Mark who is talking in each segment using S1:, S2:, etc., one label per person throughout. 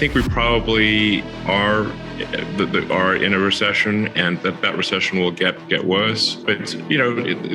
S1: think we probably are in a recession, and that recession will get worse. But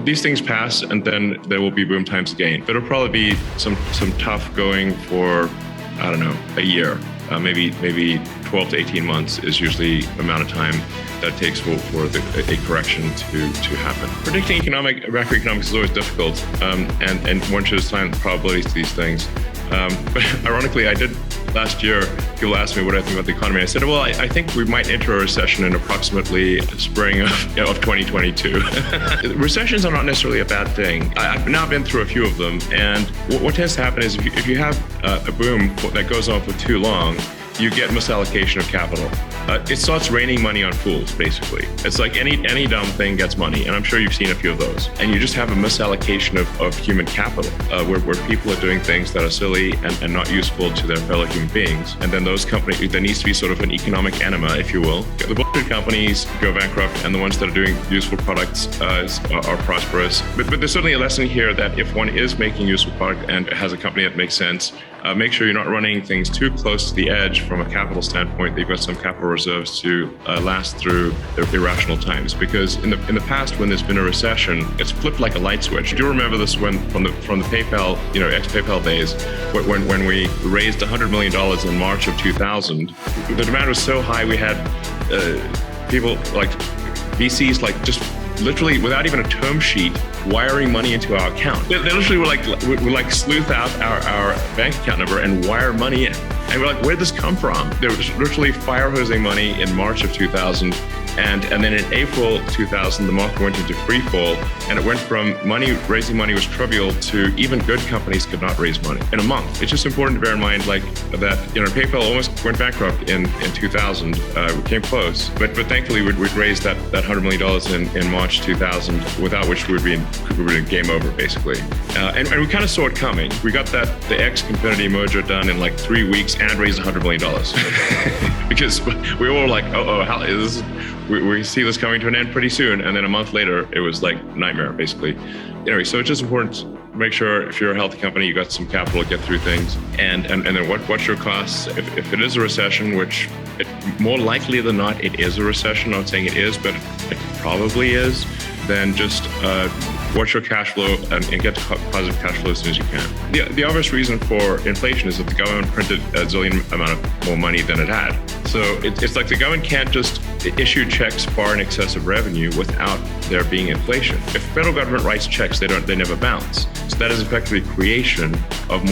S1: these things pass, and then there will be boom times again. But it'll probably be some tough going for, I don't know, a year. Maybe 12 to 18 months is usually the amount of time that it takes for a correction to happen. Predicting macroeconomics is always difficult, and one should assign probabilities to these things. But ironically, I did last year. People asked me what I think about the economy. I said, well, I think we might enter a recession in approximately spring of 2022. Recessions are not necessarily a bad thing. I've now been through a few of them, and what tends to happen is if you have a boom that goes on for too long, you get misallocation of capital. It starts raining money on fools, basically. It's like any dumb thing gets money, and I'm sure you've seen a few of those. And you just have a misallocation of human capital, where people are doing things that are silly and not useful to their fellow human beings. And then those companies, there needs to be sort of an economic enema, if you will. The bullshit companies go bankrupt, and the ones that are doing useful products are prosperous. But there's certainly a lesson here that if one is making useful product and has a company that makes sense, make sure you're not running things too close to the edge from a capital standpoint, that you've got some capital reserves to last through the irrational times. Because in the past, when there's been a recession, it's flipped like a light switch. Do you remember this from the PayPal, ex-PayPal days, when we raised $100 million in March of 2000? The demand was so high, we had people like VCs just literally without even a term sheet wiring money into our account. They literally would sleuth out our bank account number and wire money in. And we're like, where'd this come from? They were just literally fire hosing money in March of 2000. And then in April 2000, the market went into free fall, and it went from raising money was trivial to even good companies could not raise money in a month. It's just important to bear in mind that PayPal almost went bankrupt in 2000. We came close, but thankfully we'd raised that $100 million in March 2000, without which we'd be game over basically. And we kind of saw it coming. We got the X-Confinity merger done in 3 weeks and raised $100 million because we were like, how is this? We see this coming to an end pretty soon. And then a month later, it was like nightmare, basically. Anyway, so it's just important to make sure if you're a healthy company, you got some capital to get through things. And then what's your costs? If it is a recession, which more likely than not, it is a recession. I'm not saying it is, but it probably is. Then just watch your cash flow and get to positive cash flow as soon as you can. The obvious reason for inflation is that the government printed a zillion amount of more money than it had. So it's like the government can't just issue checks far in excess of revenue without there being inflation. If federal government writes checks, they never bounce. So that is effectively creation of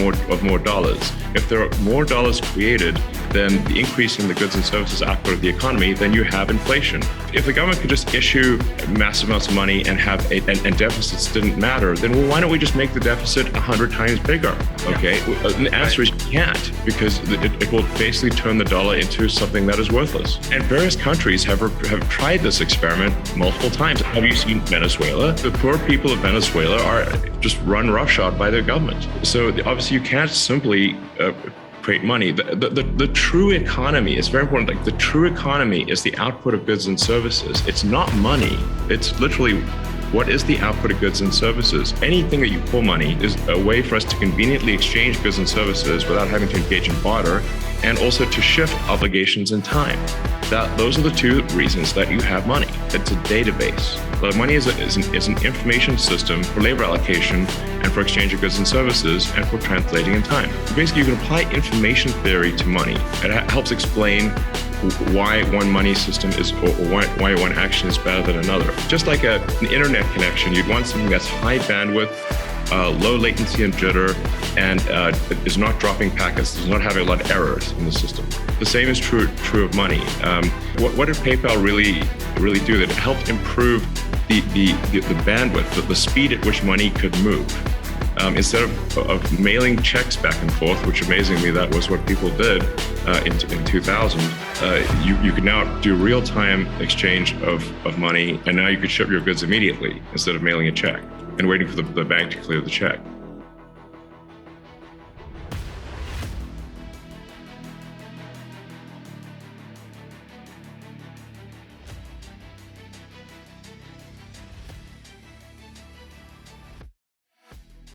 S1: more dollars. If there are more dollars created, then the increase in the goods and services output of the economy, then you have inflation. If the government could just issue massive amounts of money and have and deficits didn't matter, then why don't we just make the deficit 100 times bigger? Okay, the answer is you can't, because it will basically turn the dollar into something that is worthless. And various countries have tried this experiment multiple times. Have you seen Venezuela? The poor people of Venezuela are just run roughshod by their government. So obviously you can't simply create money. The true economy is very important. Like, the true economy is the output of goods and services. It's not money. It's literally what is the output of goods and services. Anything that you call money is a way for us to conveniently exchange goods and services without having to engage in barter, and also to shift obligations in time. Those are the two reasons that you have money. It's a database. But money is an information system for labor allocation and for exchange of goods and services and for translating in time. Basically, you can apply information theory to money. It helps explain why one money system is, or why one action is better than another. Just like an internet connection, you'd want something that's high bandwidth, low latency and jitter, and is not dropping packets, does not have a lot of errors in the system. The same is true of money. What did PayPal really do? That it helped improve the bandwidth, the speed at which money could move. Instead of mailing checks back and forth, which amazingly that was what people did in 2000, you could now do real-time exchange of money, and now you could ship your goods immediately instead of mailing a check and waiting for the bank to clear the check.